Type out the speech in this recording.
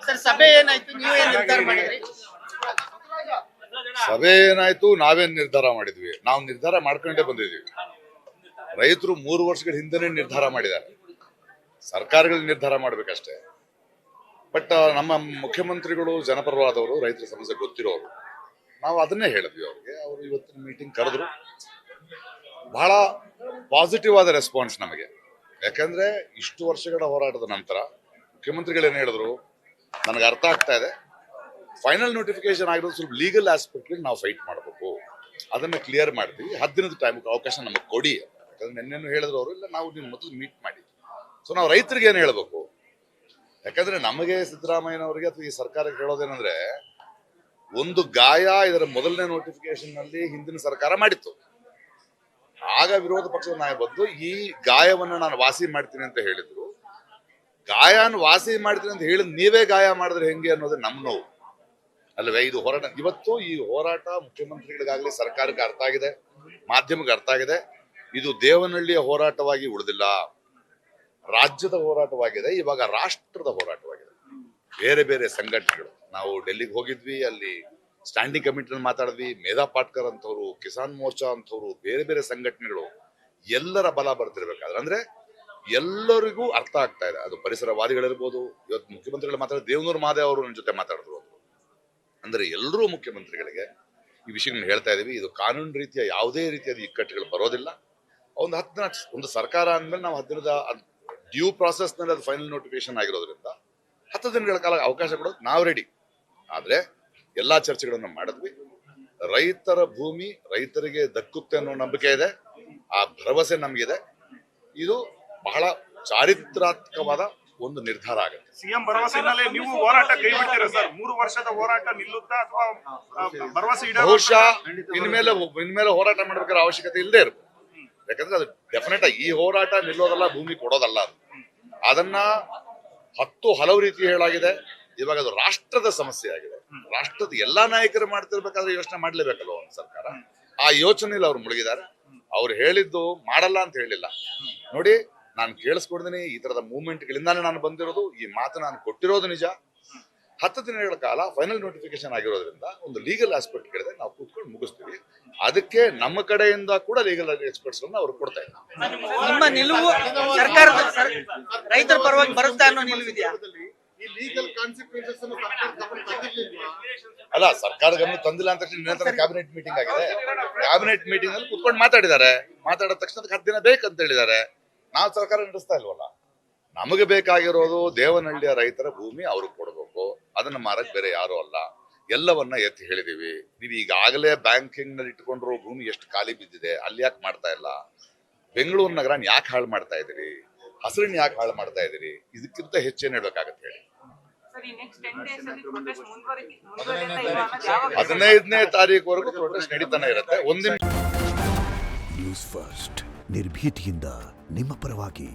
Sir ಸಭೆ ಏನಾಯ್ತು, ನೀವೇನ್ ನಿರ್ಧಾರ ಮಾಡಿದ್ರಿ? ಸಭೆ ಏನಾಯ್ತು, ನಾವೇನ್ ನಿರ್ಧಾರ ಮಾಡಿದ್ವಿ? ನಾವು ನಿರ್ಧಾರ ಮಾಡ್ಕೊಂಡೇ ಬಂದಿದ್ವಿ. ರೈತರು 3 ವರ್ಷಗಳ ಹಿಂದೆನೇ ನಿರ್ಧಾರ ಮಾಡಿದ್ದಾರೆ. ಸರ್ಕಾರಗಳು ನಿರ್ಧಾರ ಮಾಡ್ಬೇಕಷ್ಟೇ. ಬಟ್ ನಮ್ಮ ಮುಖ್ಯಮಂತ್ರಿಗಳು ಜನಪರವಾದವರು, ರೈತರ ಸಮಸ್ಯೆ ಗೊತ್ತಿರೋರು. ನಾವು ಅದನ್ನೇ ಹೇಳಿದ್ವಿ ಅವ್ರಿಗೆ. ಅವರು ಇವತ್ತಿನ ಮೀಟಿಂಗ್ ಕರೆದ್ರು. ಬಹಳ ಪಾಸಿಟಿವ್ ಆದ ರೆಸ್ಪಾನ್ಸ್ ನಮಗೆ. ಯಾಕಂದ್ರೆ ಇಷ್ಟು ವರ್ಷಗಳ ಹೋರಾಟದ ನಂತರ ಮುಖ್ಯಮಂತ್ರಿಗಳೇನು ಹೇಳಿದ್ರು, ನನಗೆ ಅರ್ಥ ಆಗ್ತಾ ಇದೆ, ಫೈನಲ್ ನೋಟಿಫಿಕೇಶನ್ ಆಗಿರೋದು ಸ್ವಲ್ಪ ಲೀಗಲ್ ಆಸ್ಪೆಕ್ಟ್ ನಾವು ಫೈಟ್ ಮಾಡಬೇಕು, ಅದನ್ನ ಕ್ಲಿಯರ್ ಮಾಡ್ತೀವಿ, 10 ದಿನದ ಟೈಮ್ ಅವಕಾಶ ನಮಗೆ ಕೊಡಿ. ಯಾಕಂದ್ರೆ ನಿನ್ನೇನು ಹೇಳಿದ್ರು ಅವರು, ಇಲ್ಲ ನಾವು ನೀವು ಮೊದಲು ಮೀಟ್ ಮಾಡಿ. ಸೊ ನಾವು ರೈತರಿಗೆ ಏನು ಹೇಳಬೇಕು? ಯಾಕಂದ್ರೆ ನಮಗೆ ಸಿದ್ದರಾಮಯ್ಯನವರಿಗೆ ಅಥವಾ ಈ ಸರ್ಕಾರಕ್ಕೆ ಹೇಳೋದೇನಂದ್ರೆ, ಒಂದು ಗಾಯ ಇದರ ಮೊದಲನೇ ನೋಟಿಫಿಕೇಶನ್ ನಲ್ಲಿ ಹಿಂದಿನ ಸರ್ಕಾರ ಮಾಡಿತ್ತು. ಆಗ ವಿರೋಧ ಪಕ್ಷದ ನಾಯಕ ಬಂದು ಈ ಗಾಯವನ್ನ ನಾನು ವಾಸಿ ಮಾಡ್ತೀನಿ ಅಂತ ಹೇಳಿದ್ರು. ಗಾಯನ ವಾಸಿ ಮಾಡ್ತೀನಿ ಅಂತ ಹೇಳಿದ್ ನೀವೇ ಗಾಯ ಮಾಡಿದ್ರೆ ಹೆಂಗೆ ಅನ್ನೋದು ನಮ್ಮ ನೋವು ಅಲ್ವೇ? ಇದು ಹೋರಾಟ. ಇವತ್ತು ಈ ಹೋರಾಟ ಮುಖ್ಯಮಂತ್ರಿಗಳಿಗಾಗಲಿ ಸರ್ಕಾರಕ್ಕೆ ಅರ್ಥ ಆಗಿದೆ, ಮಾಧ್ಯಮಕ್ಕೆ ಅರ್ಥ ಆಗಿದೆ. ಇದು ದೇವನಹಳ್ಳಿಯ ಹೋರಾಟವಾಗಿ ಉಳಿದಿಲ್ಲ, ರಾಜ್ಯದ ಹೋರಾಟವಾಗಿದೆ, ಇವಾಗ ರಾಷ್ಟ್ರದ ಹೋರಾಟವಾಗಿದೆ. ಬೇರೆ ಬೇರೆ ಸಂಘಟನೆಗಳು, ನಾವು ಡೆಲ್ಲಿಗೆ ಹೋಗಿದ್ವಿ, ಅಲ್ಲಿ ಸ್ಟ್ಯಾಂಡಿಂಗ್ ಕಮಿಟಿನಲ್ಲಿ ಮಾತಾಡಿದ್ವಿ. ಮೇಧಾ ಪಾಟ್ಕರ್ ಅಂತವ್ರು, ಕಿಸಾನ್ ಮೋರ್ಚಾ ಅಂತವ್ರು, ಬೇರೆ ಬೇರೆ ಸಂಘಟನೆಗಳು ಎಲ್ಲರ ಬಲ ಬರ್ತಿರ್ಬೇಕಾದ್ರೆ ಅಂದ್ರೆ ಎಲ್ಲರಿಗೂ ಅರ್ಥ ಆಗ್ತಾ ಇದೆ. ಅದು ಪರಿಸರವಾದಿಗಳಿರ್ಬೋದು, ಇವತ್ತು ಮುಖ್ಯಮಂತ್ರಿಗಳು ಮಾತಾಡಿದ ದೇವನೂರು ಮಹಾದೇವ್ ಅವರು ನನ್ನ ಜೊತೆ ಮಾತಾಡಿದ್ರು. ಅಂದ್ರೆ ಎಲ್ಲರೂ ಮುಖ್ಯಮಂತ್ರಿಗಳಿಗೆ ಈ ವಿಷಯಗಳನ್ನ ಹೇಳ್ತಾ ಇದೀವಿ. ಇದು ಕಾನೂನು ರೀತಿಯ ಯಾವುದೇ ರೀತಿಯಾದ ಇಕ್ಕಟ್ಟುಗಳು ಬರೋದಿಲ್ಲ. ಒಂದು 10 ದಿನ, ಒಂದು ಸರ್ಕಾರ ಅಂದ್ಮೇಲೆ ನಾವು 10 ದಿನದ ಡ್ಯೂ ಪ್ರಾಸೆಸ್ ನಲ್ಲಿ ಅದು ಫೈನಲ್ ನೋಟಿಫಿಕೇಶನ್ ಆಗಿರೋದ್ರಿಂದ 10 ದಿನಗಳ ಕಾಲ ಅವಕಾಶ ಕೊಡೋದು ನಾವು ರೆಡಿ. ಆದ್ರೆ ಎಲ್ಲಾ ಚರ್ಚೆಗಳನ್ನು ಮಾಡಿದ್ವಿ. ರೈತರ ಭೂಮಿ ರೈತರಿಗೆ ದಕ್ಕುತ್ತೆ ಅನ್ನೋ ನಂಬಿಕೆ ಇದೆ, ಆ ಭರವಸೆ ನಮಗಿದೆ. ಇದು ಬಹಳ ಚಾರಿತ್ರಾತ್ಮಕವಾದ ಒಂದು ನಿರ್ಧಾರ ಆಗುತ್ತೆ. ಸಿಎಂ ಭರವಸೆಯಿಂದಲೇ ನೀವು ಹೋರಾಟ ಕೈ ಬಿಡ್ತೀರಾ ಸರ್? 3 ವರ್ಷದ ಹೋರಾಟ ನಿಲ್ಲುತ್ತಾ ಅಥವಾ ಭರವಸೆ ಬಹುಶಃ ಇನ್ಮೇಲೆ ಹೋರಾಟ ಮಾಡಬೇಕಾದ ಅವಶ್ಯಕತೆ ಇಲ್ಲದೆ ಇರ್ಬೋದು. ಯಾಕಂದ್ರೆ ಅದು ಡೆಫಿನೆಟ್ ಆಗಿ ಈ ಹೋರಾಟ ನಿಲ್ಲೋದಲ್ಲ, ಭೂಮಿ ಕೊಡೋದಲ್ಲ. ಅದನ್ನ ಹಲವು ರೀತಿ ಹೇಳಾಗಿದೆ. ಇವಾಗ ಅದು ರಾಷ್ಟ್ರದ ಸಮಸ್ಯೆ ಆಗಿದೆ. ರಾಷ್ಟ್ರದ ಎಲ್ಲಾ ನಾಯಕರು ಮಾಡ್ತಿರ್ಬೇಕಾದ್ರೆ ಯೋಚನೆ ಮಾಡ್ಲೇಬೇಕಲ್ವ ಒಂದು ಸರ್ಕಾರ. ಆ ಯೋಚನೆಯಲ್ಲಿ ಅವ್ರು ಮುಳುಗಿದ್ದಾರೆ. ಅವ್ರು ಹೇಳಿದ್ದು ಮಾಡಲ್ಲ ಅಂತ ಹೇಳಿಲ್ಲ. ನೋಡಿ, ನಾನು ಕೇಳಿಸ್ಕೊಡ್ತೀನಿ, ಈ ತರದ ಮೂವ್ಮೆಂಟ್ಗಳಿಂದಾನೇ ನಾನು ಬಂದಿರೋದು. ಈ ಮಾತು ನಾನು ಕೊಟ್ಟಿರೋದು ನಿಜ. 10 ದಿನಗಳ ಕಾಲ ಫೈನಲ್ ನೋಟಿಫಿಕೇಶನ್ ಆಗಿರೋದ್ರಿಂದ ಒಂದು ಲೀಗಲ್ ಆಸ್ಪೆಕ್ಟ್ ಗಳಿದೆ, ನಾವು ಕೂತ್ಕೊಂಡು ಮುಗಿಸ್ತೀವಿ. ಅದಕ್ಕೆ ನಮ್ಮ ಕಡೆಯಿಂದ ಕೂಡ ಲೀಗಲ್ ಎಕ್ಸ್ಪರ್ಟ್ಸ್ ಅವ್ರು ಕೊಡ್ತಾ ಇದ್ದಾರೆ. ನಿಮ್ಮ ನಿಲುವು ಸರ್ಕಾರದ ರೈತರ ಪರವಾಗಿ ಬರುತ್ತಾ ಅನ್ನೋ ನಿಲುವಿದೆಯಾ? ಅಲ್ಲ, ಸರ್ಕಾರ ಗಮನ ತಂದಿಲ್ಲ ಅಂತ ತಕ್ಷಣ ಕ್ಯಾಬಿನೆಟ್ ಮೀಟಿಂಗ್ ಆಗಿದೆ. ಕ್ಯಾಬಿನೆಟ್ ಮೀಟಿಂಗ್ ಅಲ್ಲಿ ಕುತ್ಕೊಂಡು ಮಾತಾಡಿದ್ದಾರೆ. ಮಾತಾಡಿದ ತಕ್ಷಣ 10 ದಿನ ಬೇಕಂತ ಹೇಳಿದ್ದಾರೆ. ನಾವು ಸರ್ಕಾರ ನಡೆಸ್ತಾ ಇಲ್ವಲ್ಲ. ನಮಗೆ ಬೇಕಾಗಿರೋದು ದೇವನಹಳ್ಳಿಯ ರೈತರ ಭೂಮಿ ಅವ್ರಿಗೆ ಕೊಡಬೇಕು. ಅದನ್ನ ಮಾರಕ್ ಬೇರೆ ಯಾರು ಅಲ್ಲ. ಎಲ್ಲವನ್ನ ಎತ್ತಿ ಹೇಳಿದೀವಿ. ನೀವು ಈಗಾಗಲೇ ಬ್ಯಾಂಕಿಂಗ್ ನಲ್ಲಿ ಇಟ್ಕೊಂಡ್ರು ಭೂಮಿ ಎಷ್ಟು ಖಾಲಿ ಬಿದ್ದಿದೆ, ಅಲ್ಲಿ ಯಾಕೆ ಮಾಡ್ತಾ ಇಲ್ಲ? ಬೆಂಗಳೂರು ನಗರನ ಯಾಕೆ ಹಾಳು ಮಾಡ್ತಾ ಇದೀರಿ? ಹಸಿರನ್ನ ಯಾಕೆ ಹಾಳು ಮಾಡ್ತಾ ಇದೀರಿ? ಇದಕ್ಕಿಂತ ಹೆಚ್ಚೇನು ಹೇಳ್ಬೇಕಾಗತ್ತೆ ಹೇಳಿ? 15ನೇ ತಾರೀಕುವರೆಗೂ ಪ್ರೊಟೆಸ್ಟ್ ನಡೀತಾನೆ ಇರುತ್ತೆ. ನ್ಯೂಸ್ ಫಸ್ಟ್, ನಿರ್ಭೀತಿಯಿಂದ ನಿಮ್ಮ ಪರವಾಗಿ.